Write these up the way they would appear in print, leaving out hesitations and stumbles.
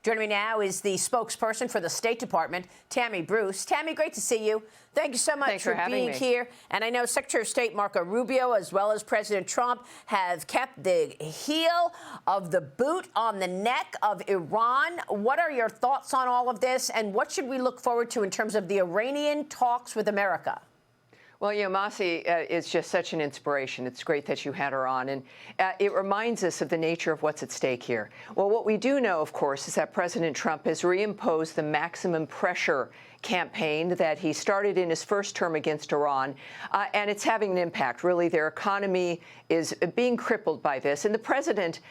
Joining me now is the spokesperson for the State Department, Tammy Bruce. Tammy, great to see you. Thank you so much for being here. And I know Secretary of State Marco Rubio, as well as President Trump, have kept the heel of the boot on the neck of Iran. What are your thoughts on all of this, and what should we look forward to in terms of the Iranian talks with America? Well, Masi is just such an inspiration. It's great that you had her on. And it reminds us of the nature of what's at stake here. Well, what we do know, of course, is that President Trump has reimposed the maximum pressure campaign that he started in his first term against Iran, and it's having an impact. Really, their economy is being crippled by this. And the president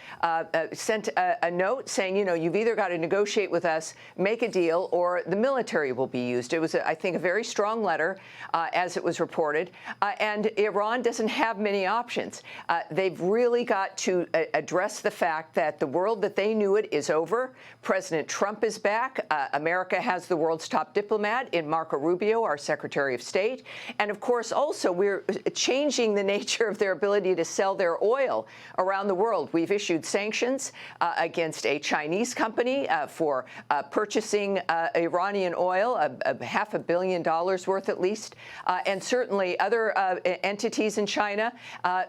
sent a note saying, you've either got to negotiate with us, make a deal, or the military will be used. It was, I think, a very strong letter, as it was reported. And Iran doesn't have many options. They've really got to address the fact that the world that they knew it is over. President Trump is back. America has the world's top diplomat in Marco Rubio, our Secretary of State. And, of course, also we're changing the nature of their ability to sell their oil around the world. We've issued sanctions against a Chinese company for purchasing Iranian oil, $500 million worth at least, and certainly other entities in China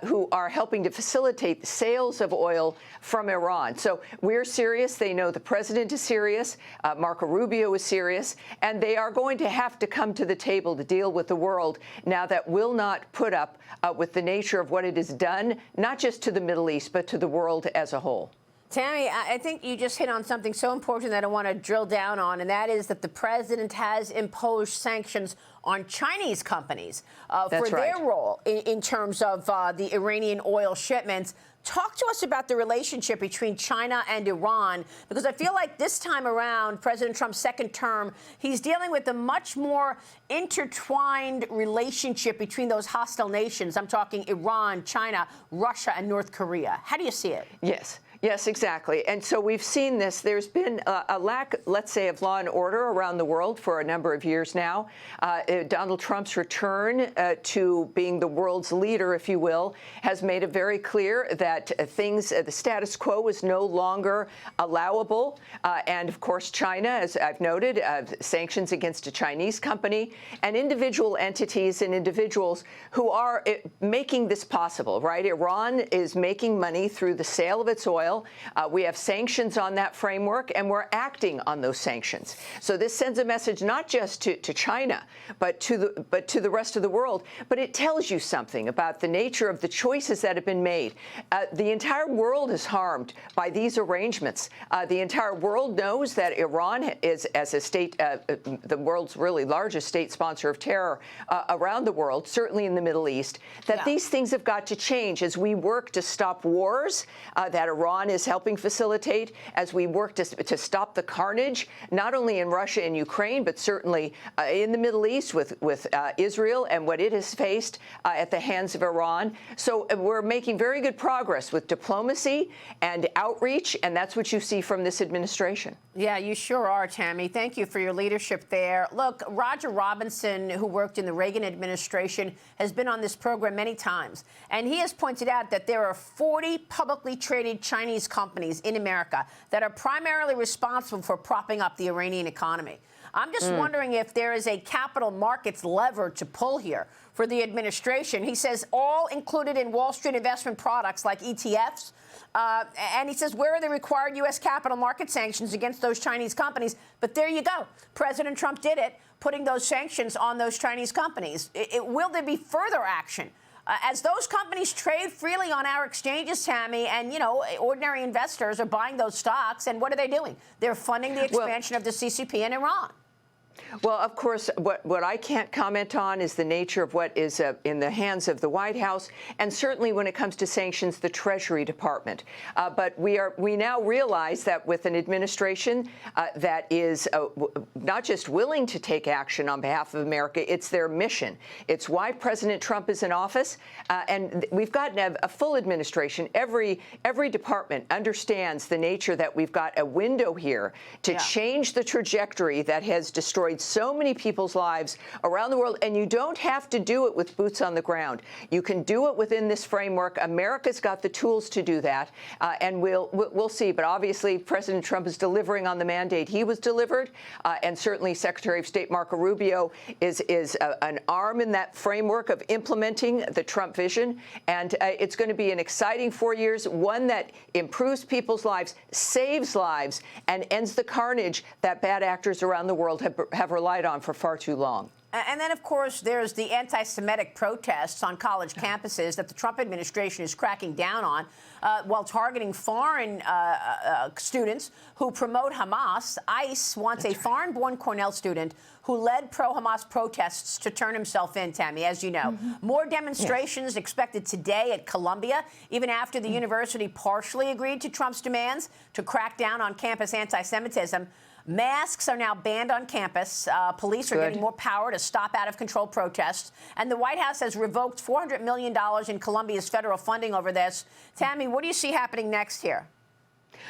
who are helping to facilitate the sales of oil from Iran. So we're serious. They know the president is serious. Marco Rubio is serious. And they are going to have to come to the table to deal with the world now that will not put up with the nature of what it has done, not just to the Middle East, but to the world as a whole. Tammy, I think you just hit on something so important that I want to drill down on, and that is that the president has imposed sanctions on Chinese companies for their role in terms of the Iranian oil shipments. Talk to us about the relationship between China and Iran, because I feel like this time around, President Trump's second term, he's dealing with a much more intertwined relationship between those hostile nations. I'm talking Iran, China, Russia, and North Korea. How do you see it? Yes, exactly. And so we've seen this. There's been a lack, let's say, of law and order around the world for a number of years now. Donald Trump's return to being the world's leader, if you will, has made it very clear that the status quo is no longer allowable. And, of course, China, as I've noted, sanctions against a Chinese company and individual entities and individuals who are making this possible, right? Iran is making money through the sale of its oil. We have sanctions on that framework, and we're acting on those sanctions. So this sends a message not just to China, but to the rest of the world. But it tells you something about the nature of the choices that have been made. The entire world is harmed by these arrangements. The entire world knows that Iran is, as a state, the world's really largest state sponsor of terror around the world, certainly in the Middle East, that these things have got to change as we work to stop wars that Iran is helping facilitate, as we work to stop the carnage, not only in Russia and Ukraine, but certainly in the Middle East with Israel and what it has faced at the hands of Iran. So we're making very good progress with diplomacy and outreach, and that's what you see from this administration. Yeah, you sure are, Tammy. Thank you for your leadership there. Look, Roger Robinson, who worked in the Reagan administration, has been on this program many times, and he has pointed out that there are 40 publicly traded Chinese companies in America that are primarily responsible for propping up the Iranian economy. I'm just wondering if there is a capital markets lever to pull here for the administration. He says all included in Wall Street investment products like ETFs. And he says, where are the required U.S. capital market sanctions against those Chinese companies? But there you go. President Trump did it, putting those sanctions on those Chinese companies. Will there be further action? As those companies trade freely on our exchanges, Tammy, and, ordinary investors are buying those stocks, and what are they doing? They're funding the expansion of the CCP in Iran. Well, of course, what I can't comment on is the nature of what is in the hands of the White House, and certainly when it comes to sanctions, the Treasury Department. But we now realize that with an administration that is not just willing to take action on behalf of America, it's their mission. It's why President Trump is in office, and we've gotten a full administration. Every department understands the nature that we've got a window here to change the trajectory that has destroyed destroyed so many people's lives around the world, and you don't have to do it with boots on the ground. You can do it within this framework. America's got the tools to do that, and we'll see. But obviously, President Trump is delivering on the mandate he was delivered, and certainly Secretary of State Marco Rubio is an arm in that framework of implementing the Trump vision. And it's going to be an exciting 4 years, one that improves people's lives, saves lives, and ends the carnage that bad actors around the world have relied on for far too long. And then, of course, there's the anti-Semitic protests on college campuses that the Trump administration is cracking down on while targeting foreign students who promote Hamas. ICE wants a foreign-born Cornell student who led pro-Hamas protests to turn himself in, Tammy, as you know. More demonstrations expected today at Columbia, even after the university partially agreed to Trump's demands to crack down on campus anti-Semitism. Masks are now banned on campus. Police are getting more power to stop out-of-control protests. And the White House has revoked $400 million in Columbia's federal funding over this. Tammy, what do you see happening next here?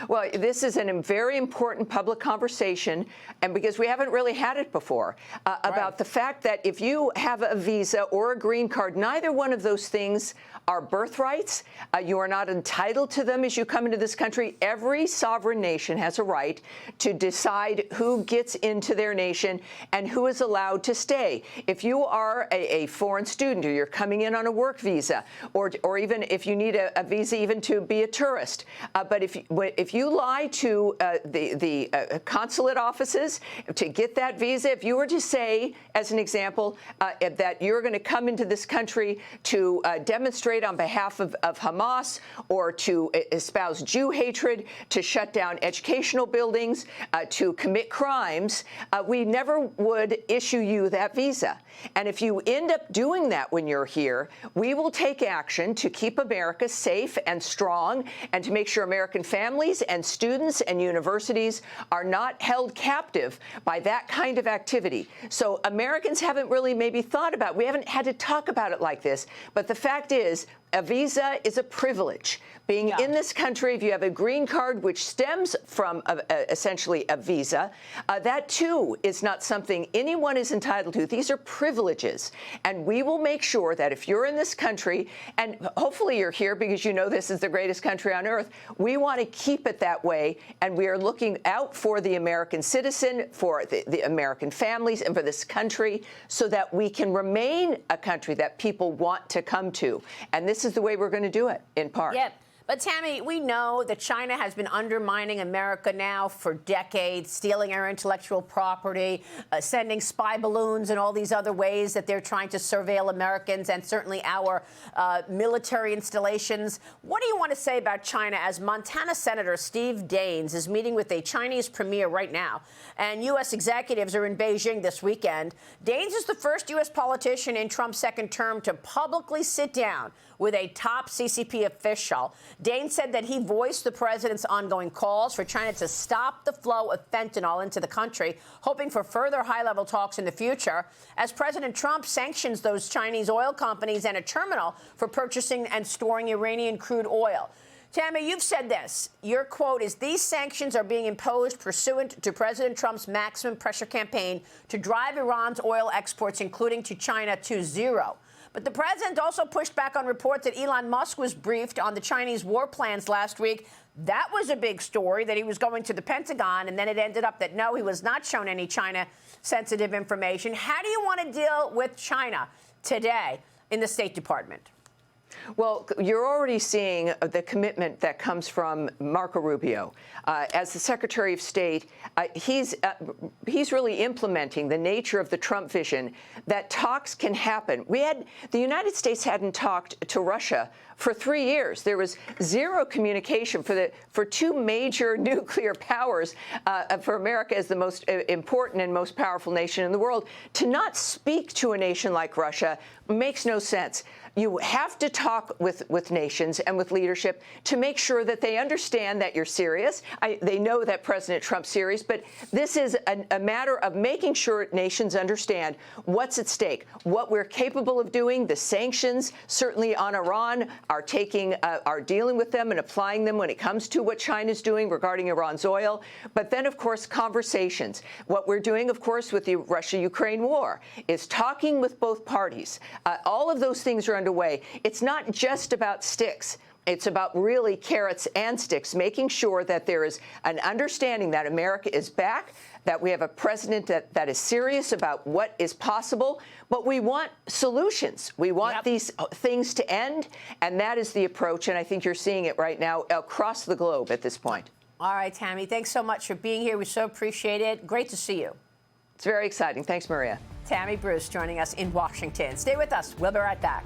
Well, this is a very important public conversation, and because we haven't really had it before, about the fact that if you have a visa or a green card, neither one of those things are birthrights. You are not entitled to them as you come into this country. Every sovereign nation has a right to decide who gets into their nation and who is allowed to stay. If you are a foreign student, or you're coming in on a work visa, or even if you need a visa even to be a tourist, but if you lie to the consulate offices to get that visa, if you were to say, as an example, that you're going to come into this country to demonstrate on behalf of Hamas, or to espouse Jew hatred, to shut down educational buildings, to commit crimes, we never would issue you that visa. And if you end up doing that when you're here, we will take action to keep America safe and strong, and to make sure American families and students and universities are not held captive by that kind of activity. So Americans haven't really maybe thought about, we haven't had to talk about it like this, but the fact is, a visa is a privilege. Being in this country, if you have a green card, which stems from essentially a visa, that too is not something anyone is entitled to. These are privileges. And we will make sure that if you're in this country, and hopefully you're here because you know this is the greatest country on earth, we want to keep it that way. And we are looking out for the American citizen, for the American families, and for this country, so that we can remain a country that people want to come to. And this is the way we're going to do it, in part. Yep. But, Tammy, we know that China has been undermining America now for decades, stealing our intellectual property, sending spy balloons and all these other ways that they're trying to surveil Americans and certainly our military installations. What do you want to say about China as Montana Senator Steve Daines is meeting with a Chinese premier right now, and U.S. executives are in Beijing this weekend? Daines is the first U.S. politician in Trump's second term to publicly sit down with a top CCP official. Daines said that he voiced the president's ongoing calls for China to stop the flow of fentanyl into the country, hoping for further high-level talks in the future, as President Trump sanctions those Chinese oil companies and a terminal for purchasing and storing Iranian crude oil. Tammy, you've said this. Your quote is, these sanctions are being imposed pursuant to President Trump's maximum pressure campaign to drive Iran's oil exports, including to China, to zero. But the president also pushed back on reports that Elon Musk was briefed on the Chinese war plans last week. That was a big story, that he was going to the Pentagon, and then it ended up that, no, he was not shown any China-sensitive information. How do you want to deal with China today in the State Department? Well, you're already seeing the commitment that comes from Marco Rubio. As the Secretary of State, he's really implementing the nature of the Trump vision, that talks can happen. The United States hadn't talked to Russia for 3 years. There was zero communication for two major nuclear powers, for America as the most important and most powerful nation in the world. To not speak to a nation like Russia makes no sense. You have to talk with nations and with leadership to make sure that they understand that you're serious. They know that President Trump's serious, but this is a matter of making sure nations understand what's at stake, what we're capable of doing. The sanctions, certainly on Iran, are dealing with them and applying them when it comes to what China's doing regarding Iran's oil. But then, of course, conversations. What we're doing, of course, with the Russia-Ukraine war is talking with both parties. All of those things are underway. It's not just about sticks. It's about really carrots and sticks, making sure that there is an understanding that America is back, that we have a president that is serious about what is possible, but we want solutions. We want these things to end, and that is the approach, and I think you're seeing it right now across the globe at this point. All right, Tammy, thanks so much for being here. We so appreciate it. Great to see you. It's very exciting. Thanks, Maria. Tammy Bruce joining us in Washington. Stay with us. We'll be right back.